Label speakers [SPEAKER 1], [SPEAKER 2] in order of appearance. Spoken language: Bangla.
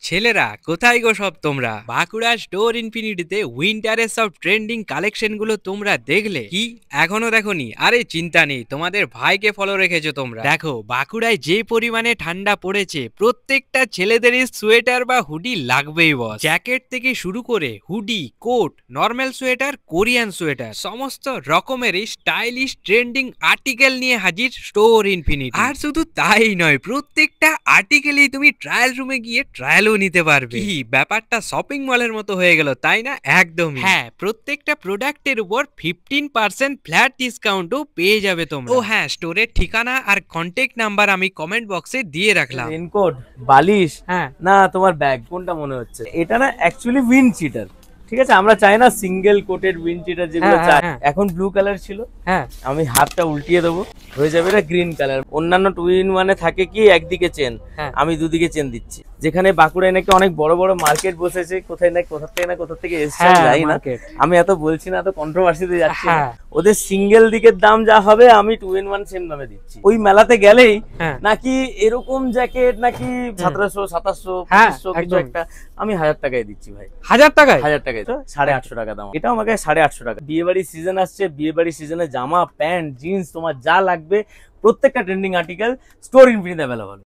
[SPEAKER 1] ছেলেরা কোথায় গো সব তোমরা? বাঁকুড়া স্টোর ইনফিনিটিতে উইন্টারের সব ট্রেন্ডিং কালেকশন গুলো তোমরা দেখলে কি? এখনো দেখোনি? আরে চিন্তা নেই, তোমাদের ভাইকে ফলো রেখেছো তোমরা। দেখো বাঁকুড়ায় যে পরিমাণে ঠান্ডা পড়েছে, প্রত্যেকটা ছেলেদেরই সোয়েটার বা হুডি লাগবেই বস। জ্যাকেট থেকে শুরু করে hoodie, coat, normal sweater, Korean sweater, সমস্ত রকমেরই স্টাইলিশ ট্রেন্ডিং আর্টিকেল নিয়ে হাজির স্টোর ইনফিনিটি। আর শুধু তাই নয়, প্রত্যেকটা আর্টিকেলই তুমি ট্রায়াল রুমে গিয়ে ট্রায়ালও নিতে পারবে। কি ব্যাপারটা শপিং মলের মতো হয়ে গেল, তাই না? একদম হ্যাঁ, প্রত্যেকটা প্রোডাক্টের উপর 15% ফ্ল্যাট ডিসকাউন্টও পেয়ে যাবে তোমরা। ও হ্যাঁ, স্টোরের ঠিকানা আর কন্ট্যাক্ট নাম্বার আমি কমেন্ট বক্সে দিয়ে রাখলাম।
[SPEAKER 2] রেনকোট, বালিশ,
[SPEAKER 1] হ্যাঁ
[SPEAKER 2] না তোমার ব্যাগ, কোনটা মনে হচ্ছে? এটা না অ্যাকচুয়ালি উইন্ড চিটার। ঠিক আছে, আমরা চাই না সিঙ্গেল কোটেড উইন্ড চিটার যেগুলো চাই। এখন ব্লু কালার ছিল,
[SPEAKER 1] হ্যাঁ
[SPEAKER 2] আমি হাতটা উল্টিয়ে দেবো, হয়ে যাবে এটা গ্রিন কালার। অন্যান্য টু ইন ওয়ানে থাকে কি একদিকে চেন, আমি দুদিকে চেন দিচ্ছি। যেখানে বাঁকুড়ায় নাকি অনেক বড় বড় মার্কেট বসেছে, কোথায় না কোথা থেকে এসছে যাই না, আমি এত বলছি না, এত কন্ট্রোভার্সিতে যাচ্ছি না। ওদের সিঙ্গেল দিকের দাম যা হবে আমি টু ইন ওয়ান সেম দামে দিচ্ছি। ওই মেলাতে গেলেই নাকি এরকম জ্যাকেট নাকি 1700, 2700, 2500 কিছু একটা, আমি 1000 টাকায় দিচ্ছি ভাই।
[SPEAKER 1] 1000 টাকায়?
[SPEAKER 2] 1000 টাকায় তো 850 টাকা দাম। এটাও আমাকে 850 টাকা। বিয়ে বাড়ির সিজন আসছে, বিয়ে বাড়ির সিজনে জামা, প্যান্ট, জিন্স, তোমার যা লাগবে প্রত্যেকটা ট্রেন্ডিং আর্টিকেল স্টোর ইনফিনিটিতে অ্যাভেলেবল।